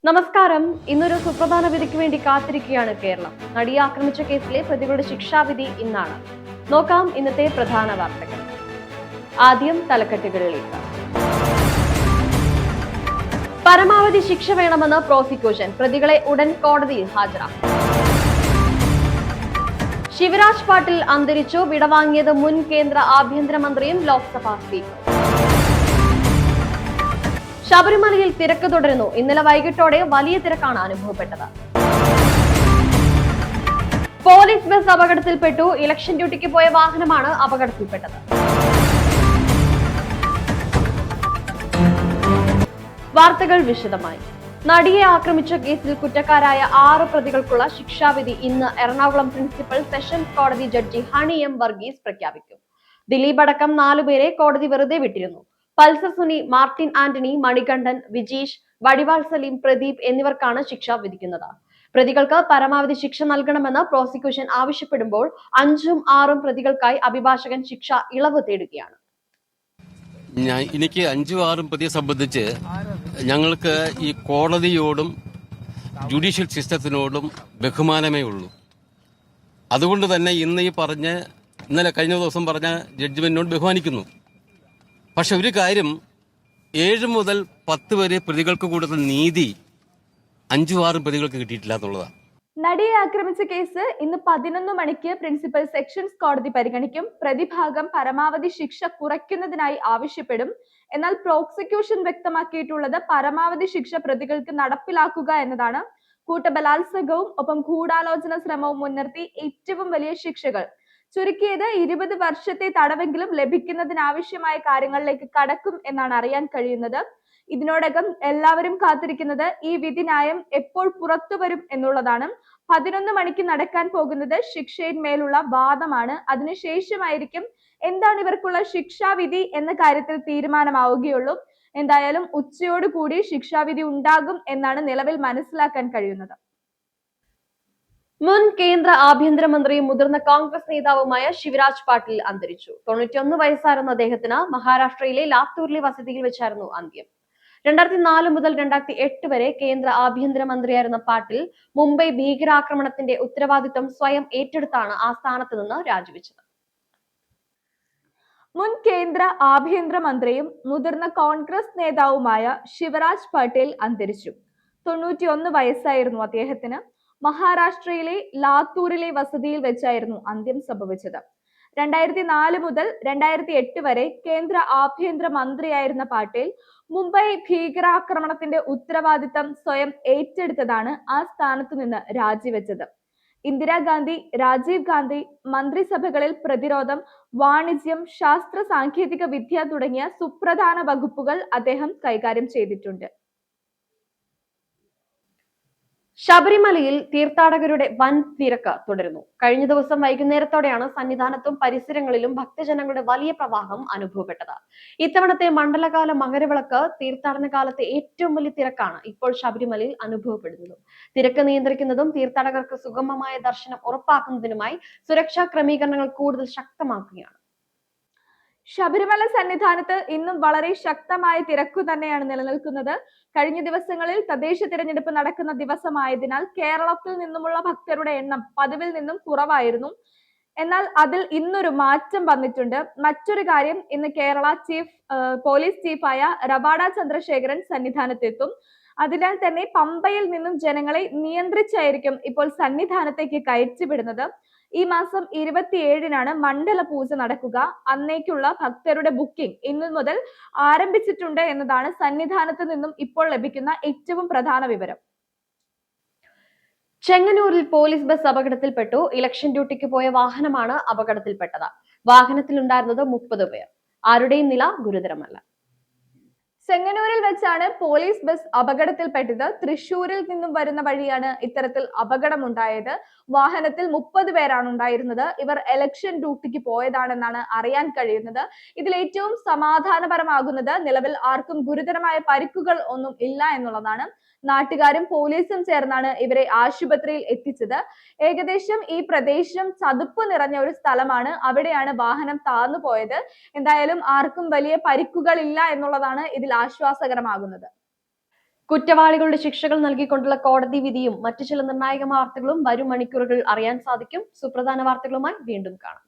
നമസ്കാരം. ഇന്നൊരു സുപ്രധാന വിധിക്ക് വേണ്ടി കാത്തിരിക്കുകയാണ് കേരളം. നടിയെ ആക്രമിച്ച കേസിലെ പ്രതികളുടെ ശിക്ഷാവിധി ഇന്നാണ്. നോക്കാം ഇന്നത്തെ പ്രധാന വാർത്തകൾ. ആദ്യം തലക്കെട്ടുകളിലേക്ക്. പരമാവധി ശിക്ഷ വേണമെന്ന് പ്രോസിക്യൂഷൻ. പ്രതികളെ ഉടൻ കോടതിയിൽ ഹാജരാക്കും. ശിവരാജ് പാട്ടീൽ അന്തരിച്ചു. വിടവാങ്ങിയത് മുൻ കേന്ദ്ര ആഭ്യന്തരമന്ത്രിയും ലോക്സഭാ സ്പീക്കറും. ശബരിമലയിൽ തിരക്ക് തുടരുന്നു. ഇന്നലെ വൈകിട്ടോടെ വലിയ തിരക്കാണ് അനുഭവപ്പെട്ടത്. Police bus അപകടത്തിൽപ്പെട്ടു. ഇലക്ഷൻ ഡ്യൂട്ടിക്ക് പോയ വാഹനമാണ് അപകടത്തിൽപ്പെട്ടത്. വാർത്തകൾ വിശദമായി. നടിയെ ആക്രമിച്ച കേസിൽ കുറ്റക്കാരായ 6 പ്രതികൾക്കുള്ള ശിക്ഷാവിധി ഇന്ന് എറണാകുളം പ്രിൻസിപ്പൽ സെഷൻസ് കോടതി ജഡ്ജി ഹണി എം വർഗീസ് പ്രഖ്യാപിക്കും. ദിലീപ് അടക്കം 4 പേരെ കോടതി വെറുതെ വിട്ടിരുന്നു. പൾസർ സുനി, മാർട്ടിൻ ആന്റണി, മണികണ്ഠൻ, വിജീഷ്, വടിവാൾ സലീം, പ്രദീപ് എന്നിവർക്കാണ് ശിക്ഷ വിധിക്കുന്നത്. പ്രതികൾക്ക് പരമാവധി ശിക്ഷ നൽകണമെന്ന് പ്രോസിക്യൂഷൻ ആവശ്യപ്പെടുമ്പോൾ 5ഉം 6ഉം പ്രതികൾക്കായി അഭിഭാഷകൻ ശിക്ഷ ഇളവ് തേടുകയാണ്. എനിക്ക് 5ഉം 6ഉം പ്രതിയെ സംബന്ധിച്ച് ഞങ്ങൾക്ക് ഈ കോടതിയോടും ജുഡീഷ്യൽ സിസ്റ്റത്തിനോടും ബഹുമാനമേ ഉള്ളൂ. അതുകൊണ്ട് തന്നെ ഇന്നലെ കഴിഞ്ഞ ദിവസം പറഞ്ഞ ജഡ്ജ്മെന്റിനോട് ബഹുമാനിക്കുന്നു. പക്ഷെ ഒരു കാര്യം, 7 മുതൽ 10 വരെ പ്രതികൾക്ക് കൊടുത്ത നീതി 5ഉം 6ഉം പ്രതികൾക്ക് കിട്ടിയിട്ടില്ല എന്നുള്ളതാണ്. നടിയെ ആക്രമിച്ച കേസ് ഇന്ന് 11 മണിക്ക് പ്രിൻസിപ്പൽ സെഷൻസ് കോടതി പരിഗണിക്കും. പ്രതിഭാഗം പരമാവധി ശിക്ഷ കുറയ്ക്കുന്നതിനായി ആവശ്യപ്പെടും. എന്നാൽ പ്രോസിക്യൂഷൻ വ്യക്തമാക്കിയിട്ടുള്ളത് പരമാവധി ശിക്ഷ പ്രതികൾക്ക് നടപ്പിലാക്കുക എന്നതാണ്. കൂട്ടബലാത്സംഗവും ഒപ്പം ഗൂഢാലോചന ശ്രമവും മുൻനിർത്തി ഏറ്റവും വലിയ ശിക്ഷകൾ ചുരുക്കിയത് 20 വർഷത്തെ തടവെങ്കിലും ലഭിക്കുന്നതിനാവശ്യമായ കാര്യങ്ങളിലേക്ക് കടക്കും എന്നാണ് അറിയാൻ കഴിയുന്നത്. ഇതിനോടകം എല്ലാവരും കാത്തിരിക്കുന്നത് ഈ വിധിന്യായം എപ്പോൾ പുറത്തു വരും എന്നുള്ളതാണ്. 11 മണിക്ക് നടക്കാൻ പോകുന്നത് ശിക്ഷയിന്മേലുള്ള വാദമാണ്. അതിനുശേഷമായിരിക്കും എന്താണ് ഇവർക്കുള്ള ശിക്ഷാവിധി എന്ന കാര്യത്തിൽ തീരുമാനമാവുകയുള്ളൂ. എന്തായാലും ഉച്ചയോടുകൂടി ശിക്ഷാവിധി ഉണ്ടാകും എന്നാണ് നിലവിൽ മനസ്സിലാക്കാൻ കഴിയുന്നത്. മുൻ കേന്ദ്ര ആഭ്യന്തരമന്ത്രിയും മുതിർന്ന കോൺഗ്രസ് നേതാവുമായ ശിവരാജ് പാട്ടീൽ അന്തരിച്ചു. 91 വയസ്സായിരുന്ന അദ്ദേഹത്തിന് മഹാരാഷ്ട്രയിലെ ലാത്തൂരിലെ വസതിയിൽ വെച്ചായിരുന്നു അന്ത്യം. 2004 മുതൽ 2008 വരെ കേന്ദ്ര ആഭ്യന്തരമന്ത്രിയായിരുന്ന പാട്ടീൽ മുംബൈ ഭീകരാക്രമണത്തിന്റെ ഉത്തരവാദിത്വം സ്വയം ഏറ്റെടുത്താണ് ആ സ്ഥാനത്ത് നിന്ന് രാജിവെച്ചത്. മുൻ കേന്ദ്ര ആഭ്യന്തരമന്ത്രിയും മുതിർന്ന കോൺഗ്രസ് നേതാവുമായ ശിവരാജ് പാട്ടീൽ അന്തരിച്ചു. 91 വയസ്സായിരുന്നു അദ്ദേഹത്തിന്. മഹാരാഷ്ട്രയിലെ ലാത്തൂരിലെ വസതിയിൽ വെച്ചായിരുന്നു അന്ത്യം സംഭവിച്ചത്. 2004 മുതൽ 2008 വരെ കേന്ദ്ര ആഭ്യന്തര മന്ത്രിയായിരുന്ന പാട്ടീൽ മുംബൈ ഭീകരാക്രമണത്തിന്റെ ഉത്തരവാദിത്തം സ്വയം ഏറ്റെടുത്തതാണ് ആ സ്ഥാനത്തു നിന്ന് രാജിവെച്ചത്. ഇന്ദിരാഗാന്ധി, രാജീവ് ഗാന്ധി മന്ത്രിസഭകളിൽ പ്രതിരോധം, വാണിജ്യം, ശാസ്ത്ര സാങ്കേതിക വിദ്യ തുടങ്ങിയ സുപ്രധാന വകുപ്പുകൾ അദ്ദേഹം കൈകാര്യം ചെയ്തിട്ടുണ്ട്. ശബരിമലയിൽ തീർത്ഥാടകരുടെ വൻ തിരക്ക് തുടരുന്നു. കഴിഞ്ഞ ദിവസം വൈകുന്നേരത്തോടെയാണ് സന്നിധാനത്തും പരിസരങ്ങളിലും ഭക്തജനങ്ങളുടെ വലിയ പ്രവാഹം അനുഭവപ്പെട്ടത്. ഇത്തവണത്തെ മണ്ഡലകാല മകരവിളക്ക് തീർത്ഥാടന കാലത്തെ ഏറ്റവും വലിയ തിരക്കാണ് ഇപ്പോൾ ശബരിമലയിൽ അനുഭവപ്പെടുന്നത്. തിരക്ക് നിയന്ത്രിക്കുന്നതും തീർത്ഥാടകർക്ക് സുഗമമായ ദർശനം ഉറപ്പാക്കുന്നതിനുമായി സുരക്ഷാ ക്രമീകരണങ്ങൾ കൂടുതൽ ശക്തമാക്കുകയാണ്. ശബരിമല സന്നിധാനത്ത് ഇന്നും വളരെ ശക്തമായ തിരക്കു തന്നെയാണ് നിലനിൽക്കുന്നത്. കഴിഞ്ഞ ദിവസങ്ങളിൽ തദ്ദേശ തിരഞ്ഞെടുപ്പ് നടക്കുന്ന ദിവസമായതിനാൽ കേരളത്തിൽ നിന്നുമുള്ള ഭക്തരുടെ എണ്ണം പതിവിൽ നിന്നും കുറവായിരുന്നു. എന്നാൽ അതിൽ ഇന്നൊരു മാറ്റം വന്നിട്ടുണ്ട്. മറ്റൊരു കാര്യം, ഇന്ന് കേരള പോലീസ് ചീഫായ റവാഡ ചന്ദ്രശേഖരൻ സന്നിധാനത്തെത്തും. അതിനാൽ തന്നെ പമ്പയിൽ നിന്നും ജനങ്ങളെ നിയന്ത്രിച്ചായിരിക്കും ഇപ്പോൾ സന്നിധാനത്തേക്ക് കയറ്റിവിടുന്നത്. ഈ മാസം 27-നാണ് മണ്ഡല പൂജ നടക്കുക. അന്നേക്കുള്ള ഭക്തരുടെ ബുക്കിംഗ് ഇന്നു മുതൽ ആരംഭിച്ചിട്ടുണ്ട് എന്നതാണ് സന്നിധാനത്ത് നിന്നും ഇപ്പോൾ ലഭിക്കുന്ന ഏറ്റവും പ്രധാന വിവരം. ചെങ്ങന്നൂരിൽ പോലീസ് ബസ് അപകടത്തിൽപ്പെട്ടു. ഇലക്ഷൻ ഡ്യൂട്ടിക്ക് പോയ വാഹനമാണ് അപകടത്തിൽപ്പെട്ടത്. വാഹനത്തിലുണ്ടായിരുന്നത് 30 പേർ. ആരുടെയും നില ഗുരുതരമല്ല. ചെങ്ങന്നൂരിൽ വെച്ചാണ് പോലീസ് ബസ് അപകടത്തിൽപ്പെട്ടത്. തൃശൂരിൽ നിന്നും വരുന്ന വഴിയാണ് ഇത്തരത്തിൽ അപകടമുണ്ടായത്. വാഹനത്തിൽ 30 പേരാണ് ഉണ്ടായിരുന്നത്. ഇവർ ഇലക്ഷൻ ഡ്യൂട്ടിക്ക് പോയതാണെന്നാണ് അറിയാൻ കഴിയുന്നത്. ഇതിൽ ഏറ്റവും സമാധാനപരമാകുന്നത് നിലവിൽ ആർക്കും ഗുരുതരമായ പരിക്കുകൾ ഒന്നും ഇല്ല എന്നുള്ളതാണ്. നാട്ടുകാരും പോലീസും ചേർന്നാണ് ഇവരെ ആശുപത്രിയിൽ എത്തിച്ചത്. ഏകദേശം ഈ പ്രദേശം ചതുപ്പ് നിറഞ്ഞ ഒരു സ്ഥലമാണ്. അവിടെയാണ് വാഹനം താഴ്ന്നു പോയത്. എന്തായാലും ആർക്കും വലിയ പരിക്കുകൾ ഇല്ല എന്നുള്ളതാണ് ഇതിൽ ആശ്വാസകരമാകുന്നത്. കുറ്റവാളികളുടെ ശിക്ഷകൾ നൽകിക്കൊണ്ടുള്ള കോടതി വിധിയും മറ്റു ചില നിർണായക വാർത്തകളും വരും മണിക്കൂറുകളിൽ അറിയാൻ സാധിക്കും. സുപ്രധാന വാർത്തകളുമായി വീണ്ടും കാണാം.